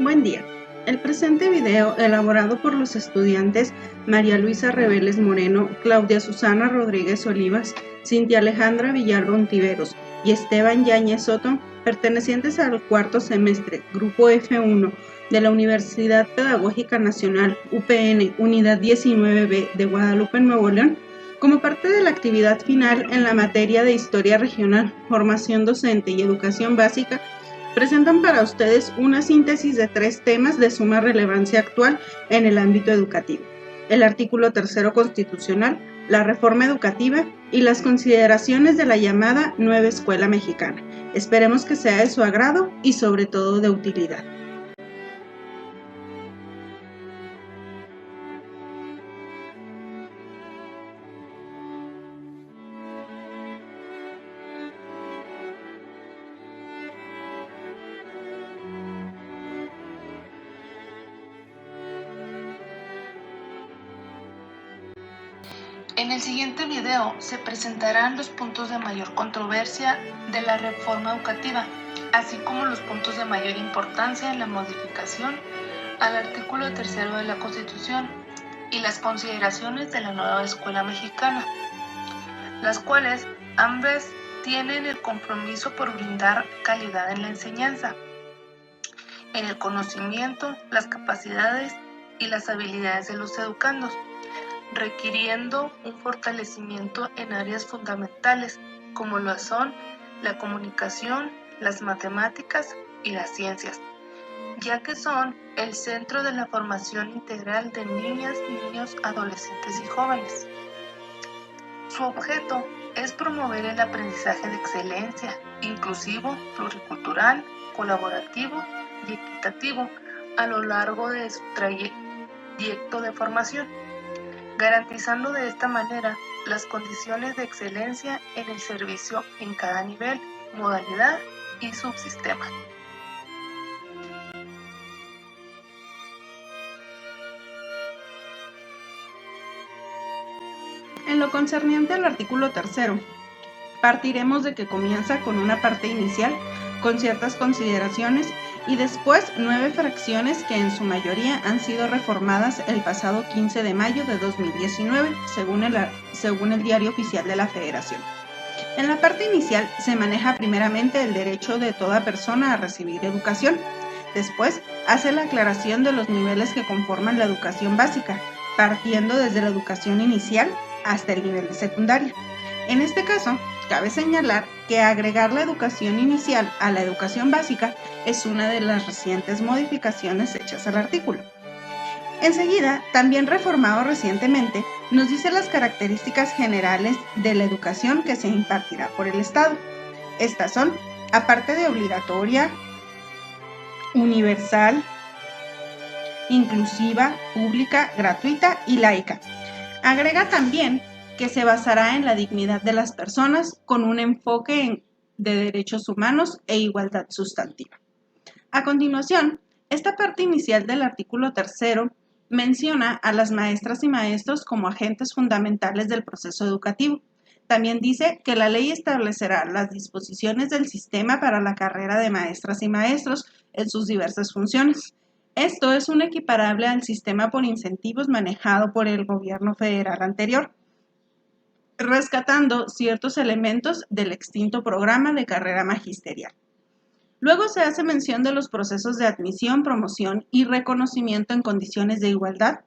Buen día. El presente video, elaborado por los estudiantes María Luisa Reveles Moreno, Claudia Susana Rodríguez Olivas, Cintia Alejandra Villalba Ontiveros y Esteban Yáñez Soto, pertenecientes al cuarto semestre, Grupo F1 de la Universidad Pedagógica Nacional, UPN, Unidad 19B de Guadalupe, Nuevo León, como parte de la actividad final en la materia de Historia Regional, Formación Docente y Educación Básica, presentan para ustedes una síntesis de 3 temas de suma relevancia actual en el ámbito educativo: el artículo 3 constitucional, la reforma educativa y las consideraciones de la llamada Nueva Escuela Mexicana. Esperemos que sea de su agrado y sobre todo de utilidad. En el siguiente video se presentarán los puntos de mayor controversia de la reforma educativa, así como los puntos de mayor importancia en la modificación al artículo 3 de la Constitución y las consideraciones de la nueva escuela mexicana, las cuales ambas tienen el compromiso por brindar calidad en la enseñanza, en el conocimiento, las capacidades y las habilidades de los educandos, requiriendo un fortalecimiento en áreas fundamentales como lo son la comunicación, las matemáticas y las ciencias, ya que son el centro de la formación integral de niñas, niños, adolescentes y jóvenes. Su objeto es promover el aprendizaje de excelencia, inclusivo, pluricultural, colaborativo y equitativo a lo largo de su trayecto de formación, garantizando de esta manera las condiciones de excelencia en el servicio en cada nivel, modalidad y subsistema. En lo concerniente al artículo 3, partiremos de que comienza con una parte inicial con ciertas consideraciones y después 9 fracciones que en su mayoría han sido reformadas el pasado 15 de mayo de 2019, según el Diario Oficial de la Federación. En la parte inicial se maneja primeramente el derecho de toda persona a recibir educación. Después hace la aclaración de los niveles que conforman la educación básica, partiendo desde la educación inicial hasta el nivel de secundaria. En este caso, cabe señalar que agregar la educación inicial a la educación básica es una de las recientes modificaciones hechas al artículo. Enseguida, también reformado recientemente, nos dice las características generales de la educación que se impartirá por el Estado. Estas son, aparte de obligatoria, universal, inclusiva, pública, gratuita y laica. Agrega también que se basará en la dignidad de las personas con un enfoque de derechos humanos e igualdad sustantiva. A continuación, esta parte inicial del artículo 3 menciona a las maestras y maestros como agentes fundamentales del proceso educativo. También dice que la ley establecerá las disposiciones del sistema para la carrera de maestras y maestros en sus diversas funciones. Esto es un equiparable al sistema por incentivos manejado por el gobierno federal anterior, rescatando ciertos elementos del extinto programa de carrera magisterial. Luego se hace mención de los procesos de admisión, promoción y reconocimiento en condiciones de igualdad,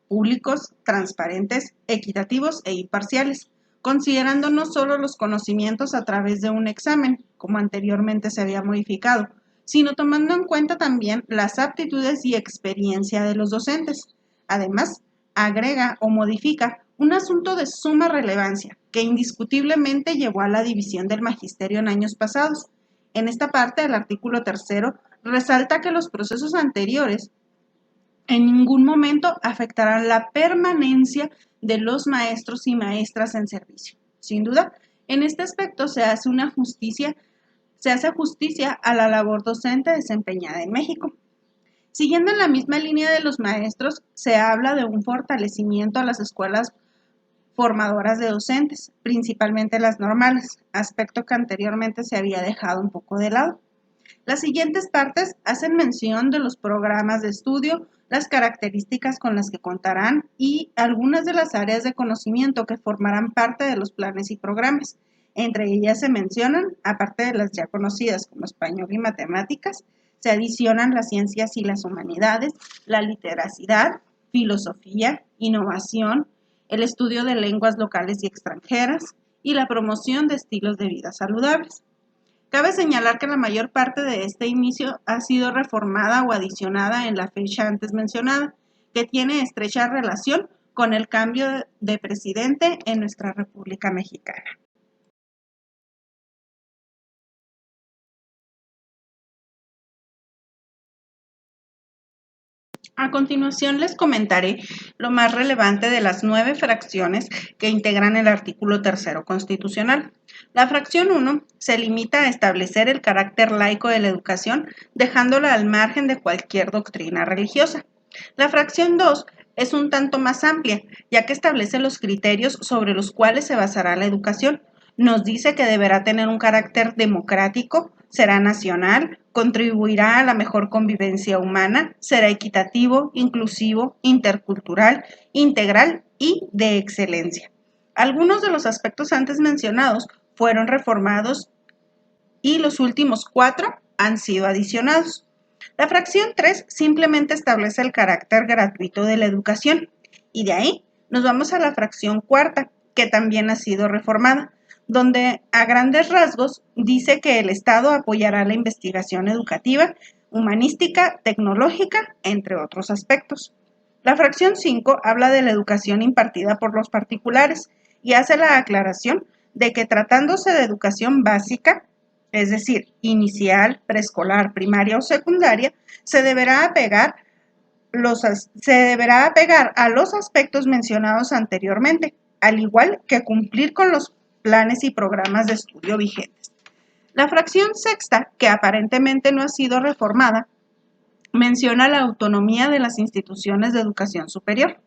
públicos, transparentes, equitativos e imparciales, considerando no solo los conocimientos a través de un examen, como anteriormente se había modificado, sino tomando en cuenta también las aptitudes y experiencia de los docentes. Además, agrega o modifica un asunto de suma relevancia que indiscutiblemente llevó a la división del magisterio en años pasados. En esta parte, el artículo 3 resalta que los procesos anteriores en ningún momento afectarán la permanencia de los maestros y maestras en servicio. Sin duda, en este aspecto se hace justicia a la labor docente desempeñada en México. Siguiendo en la misma línea de los maestros, se habla de un fortalecimiento a las escuelas formadoras de docentes, principalmente las normales, aspecto que anteriormente se había dejado un poco de lado. Las siguientes partes hacen mención de los programas de estudio, las características con las que contarán y algunas de las áreas de conocimiento que formarán parte de los planes y programas. Entre ellas se mencionan, aparte de las ya conocidas como español y matemáticas, se adicionan las ciencias y las humanidades, la literacidad, filosofía, innovación, el estudio de lenguas locales y extranjeras y la promoción de estilos de vida saludables. Cabe señalar que la mayor parte de este inicio ha sido reformada o adicionada en la fecha antes mencionada, que tiene estrecha relación con el cambio de presidente en nuestra República Mexicana. A continuación les comentaré lo más relevante de las 9 fracciones que integran el artículo 3 constitucional. La fracción 1 se limita a establecer el carácter laico de la educación, dejándola al margen de cualquier doctrina religiosa. La fracción 2 es un tanto más amplia, ya que establece los criterios sobre los cuales se basará la educación. Nos dice que deberá tener un carácter democrático, será nacional, contribuirá a la mejor convivencia humana, será equitativo, inclusivo, intercultural, integral y de excelencia. Algunos de los aspectos antes mencionados fueron reformados y los últimos 4 han sido adicionados. La fracción 3 simplemente establece el carácter gratuito de la educación y de ahí nos vamos a la fracción 4, que también ha sido reformada, donde a grandes rasgos dice que el Estado apoyará la investigación educativa, humanística, tecnológica, entre otros aspectos. La fracción 5 habla de la educación impartida por los particulares y hace la aclaración de que tratándose de educación básica, es decir, inicial, preescolar, primaria o secundaria, se deberá apegar a los aspectos mencionados anteriormente, al igual que cumplir con los planes y programas de estudio vigentes. La fracción sexta, que aparentemente no ha sido reformada, menciona la autonomía de las instituciones de educación superior.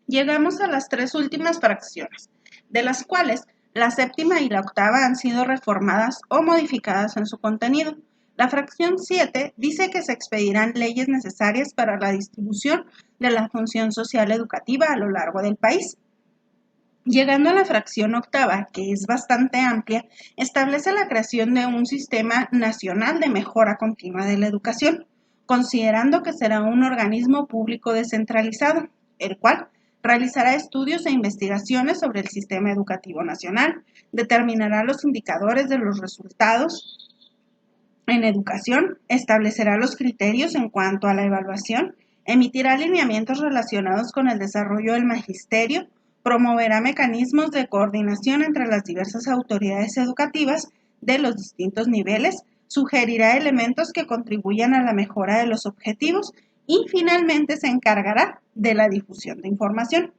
Llegamos a las 3 últimas fracciones, de las cuales la séptima y la octava han sido reformadas o modificadas en su contenido. La fracción 7 dice que se expedirán leyes necesarias para la distribución de la función social educativa a lo largo del país. Llegando a la fracción octava, que es bastante amplia, establece la creación de un sistema nacional de mejora continua de la educación, considerando que será un organismo público descentralizado, el cual realizará estudios e investigaciones sobre el sistema educativo nacional, determinará los indicadores de los resultados en educación, establecerá los criterios en cuanto a la evaluación, emitirá lineamientos relacionados con el desarrollo del magisterio, promoverá mecanismos de coordinación entre las diversas autoridades educativas de los distintos niveles, sugerirá elementos que contribuyan a la mejora de los objetivos y finalmente se encargará de la difusión de información.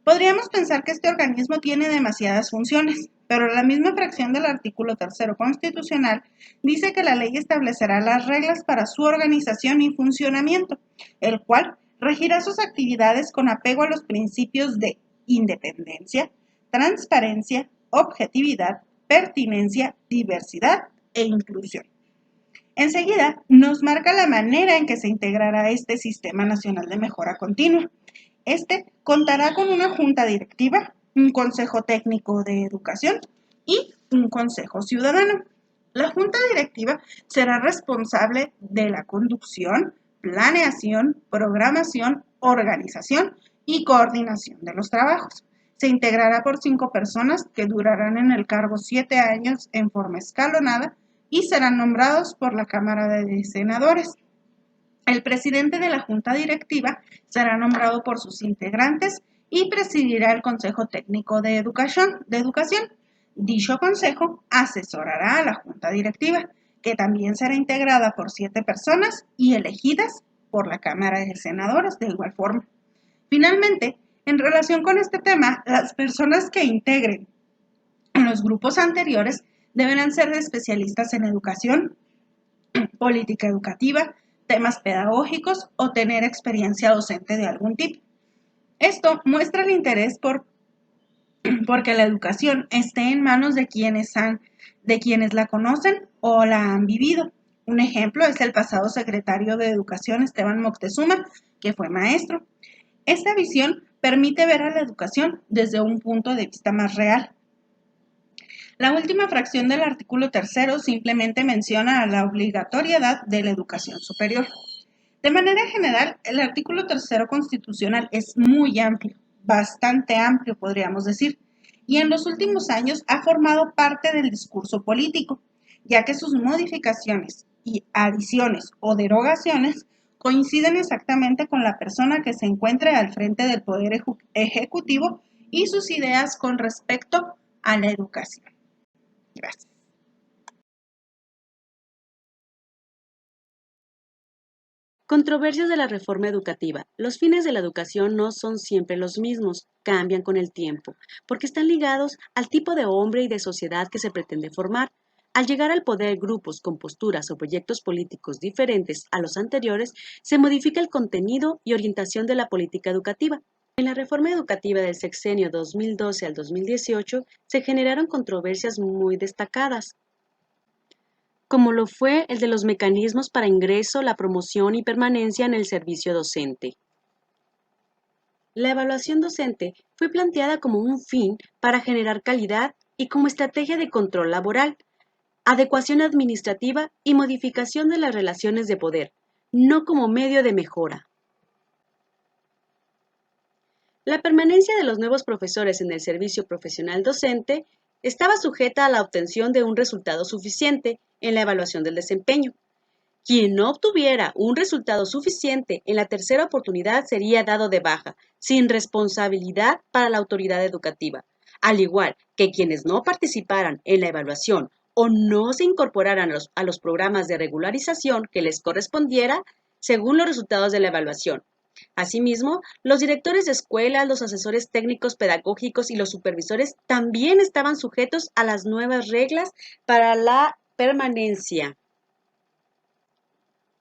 Podríamos pensar que este organismo tiene demasiadas funciones, pero la misma fracción del artículo 3 constitucional dice que la ley establecerá las reglas para su organización y funcionamiento, el cual regirá sus actividades con apego a los principios de independencia, transparencia, objetividad, pertinencia, diversidad e inclusión. Enseguida nos marca la manera en que se integrará este Sistema Nacional de Mejora Continua. Este contará con una junta directiva, un consejo técnico de educación y un consejo ciudadano. La junta directiva será responsable de la conducción, planeación, programación, organización y coordinación de los trabajos. Se integrará por 5 personas que durarán en el cargo 7 años en forma escalonada y serán nombrados por la Cámara de Senadores. El presidente de la Junta Directiva será nombrado por sus integrantes y presidirá el Consejo Técnico de Educación. Dicho consejo asesorará a la Junta Directiva, que también será integrada por 7 personas y elegidas por la Cámara de Senadores de igual forma. Finalmente, en relación con este tema, las personas que integren Los grupos anteriores deberán ser especialistas en educación, política educativa, temas pedagógicos o tener experiencia docente de algún tipo. Esto muestra el interés porque la educación esté en manos de quienes la conocen o la han vivido. Un ejemplo es el pasado secretario de Educación, Esteban Moctezuma, que fue maestro. Esta visión permite ver a la educación desde un punto de vista más real. La última fracción del artículo 3 simplemente menciona la obligatoriedad de la educación superior. De manera general, el artículo 3 constitucional es muy amplio, bastante amplio podríamos decir, y en los últimos años ha formado parte del discurso político, ya que sus modificaciones y adiciones o derogaciones coinciden exactamente con la persona que se encuentre al frente del Poder Ejecutivo y sus ideas con respecto a la educación. Gracias. Controversias de la reforma educativa. Los fines de la educación no son siempre los mismos, cambian con el tiempo, porque están ligados al tipo de hombre y de sociedad que se pretende formar. Al llegar al poder grupos con posturas o proyectos políticos diferentes a los anteriores, se modifica el contenido y orientación de la política educativa. En la reforma educativa del sexenio 2012 al 2018 se generaron controversias muy destacadas, como lo fue el de los mecanismos para ingreso, la promoción y permanencia en el servicio docente. La evaluación docente fue planteada como un fin para generar calidad y como estrategia de control laboral, adecuación administrativa y modificación de las relaciones de poder, no como medio de mejora. La permanencia de los nuevos profesores en el servicio profesional docente estaba sujeta a la obtención de un resultado suficiente en la evaluación del desempeño. Quien no obtuviera un resultado suficiente en la tercera oportunidad sería dado de baja, sin responsabilidad para la autoridad educativa, al igual que quienes no participaran en la evaluación o no se incorporaran a los programas de regularización que les correspondiera según los resultados de la evaluación. Asimismo, los directores de escuelas, los asesores técnicos pedagógicos y los supervisores también estaban sujetos a las nuevas reglas para la permanencia.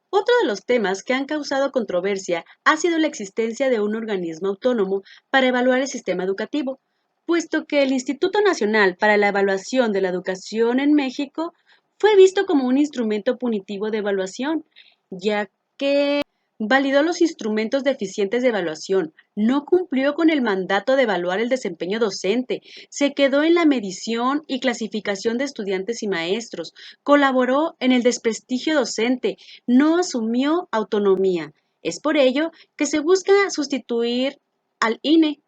Otro de los temas que han causado controversia ha sido la existencia de un organismo autónomo para evaluar el sistema educativo, puesto que el Instituto Nacional para la Evaluación de la Educación en México fue visto como un instrumento punitivo de evaluación, ya que validó los instrumentos deficientes de evaluación, no cumplió con el mandato de evaluar el desempeño docente, se quedó en la medición y clasificación de estudiantes y maestros, colaboró en el desprestigio docente, no asumió autonomía. Es por ello que se busca sustituir al INE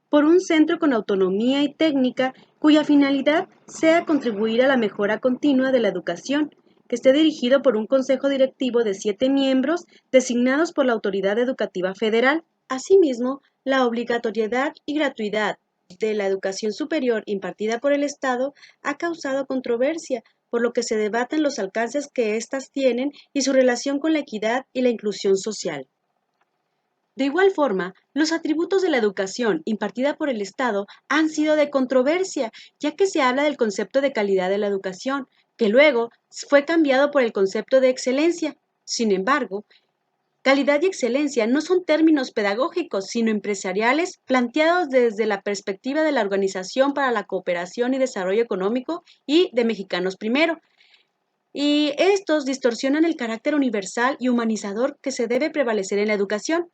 por un centro con autonomía y técnica cuya finalidad sea contribuir a la mejora continua de la educación, que esté dirigido por un consejo directivo de 7 miembros designados por la Autoridad Educativa Federal. Asimismo, la obligatoriedad y gratuidad de la educación superior impartida por el Estado ha causado controversia, por lo que se debaten los alcances que éstas tienen y su relación con la equidad y la inclusión social. De igual forma, los atributos de la educación impartida por el Estado han sido de controversia, ya que se habla del concepto de calidad de la educación, que luego fue cambiado por el concepto de excelencia. Sin embargo, calidad y excelencia no son términos pedagógicos, sino empresariales planteados desde la perspectiva de la Organización para la Cooperación y Desarrollo Económico y de Mexicanos Primero. Y estos distorsionan el carácter universal y humanizador que se debe prevalecer en la educación.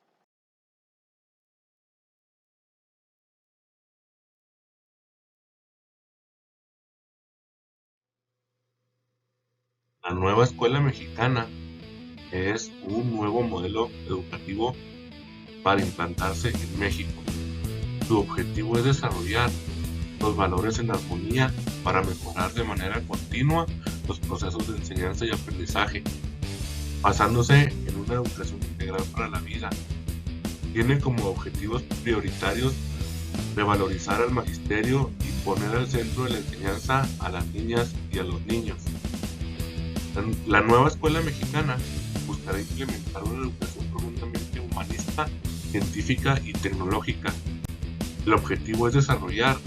La nueva escuela mexicana es un nuevo modelo educativo para implantarse en México. Su objetivo es desarrollar los valores en armonía para mejorar de manera continua los procesos de enseñanza y aprendizaje, basándose en una educación integral para la vida. Tiene como objetivos prioritarios revalorizar al magisterio y poner al centro de la enseñanza a las niñas y a los niños. La nueva escuela mexicana buscará implementar una educación profundamente humanista, científica y tecnológica. El objetivo es desarrollar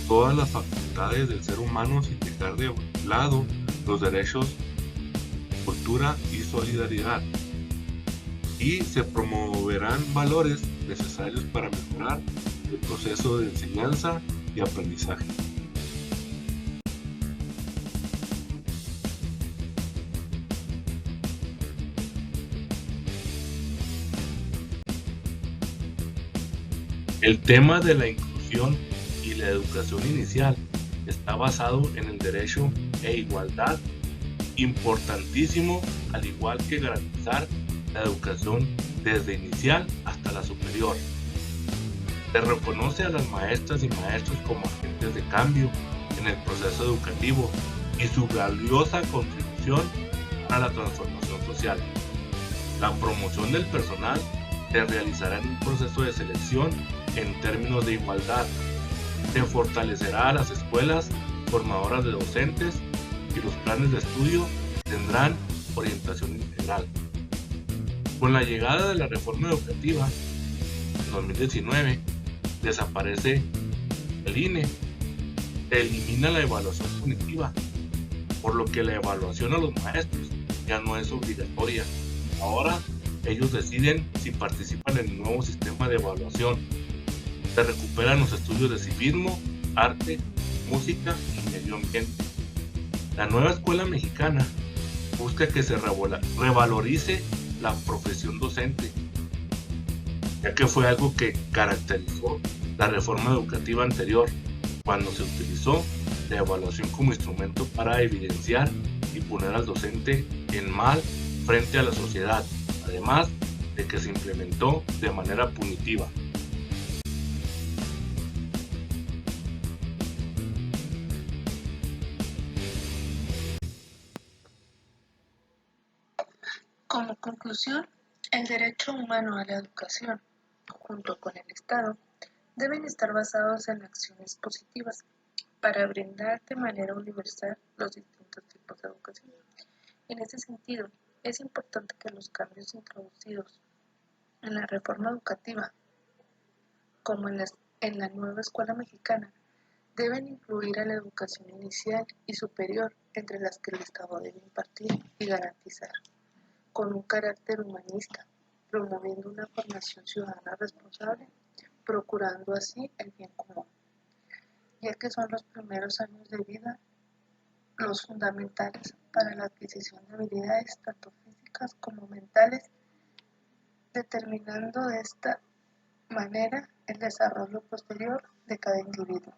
todas las facultades del ser humano sin dejar de lado los derechos, cultura y solidaridad. Y se promoverán valores necesarios para mejorar el proceso de enseñanza y aprendizaje. El tema de la inclusión y la educación inicial está basado en el derecho e igualdad, importantísimo, al igual que garantizar la educación desde inicial hasta la superior. Se reconoce a las maestras y maestros como agentes de cambio en el proceso educativo y su valiosa contribución a la transformación social. La promoción del personal se realizará en un proceso de selección en términos de igualdad. Se fortalecerá a las escuelas formadoras de docentes y los planes de estudio tendrán orientación integral. Con la llegada de la reforma educativa en 2019, desaparece el INE, se elimina la evaluación punitiva, por lo que la evaluación a los maestros ya no es obligatoria. Ahora ellos deciden si participan en el nuevo sistema de evaluación. Se recuperan los estudios de civismo, arte, música y medio ambiente. La nueva escuela mexicana busca que se revalorice la profesión docente, ya que fue algo que caracterizó la reforma educativa anterior, cuando se utilizó la evaluación como instrumento para evidenciar y poner al docente en mal frente a la sociedad, además de que se implementó de manera punitiva. Como conclusión, el derecho humano a la educación, junto con el Estado, deben estar basados en acciones positivas para brindar de manera universal los distintos tipos de educación. En ese sentido, es importante que los cambios introducidos en la reforma educativa, como en la nueva escuela mexicana, deben incluir a la educación inicial y superior, entre las que el Estado debe impartir y garantizar, con un carácter humanista, promoviendo una formación ciudadana responsable, procurando así el bien común, ya que son los primeros años de vida los fundamentales para la adquisición de habilidades tanto físicas como mentales, determinando de esta manera el desarrollo posterior de cada individuo.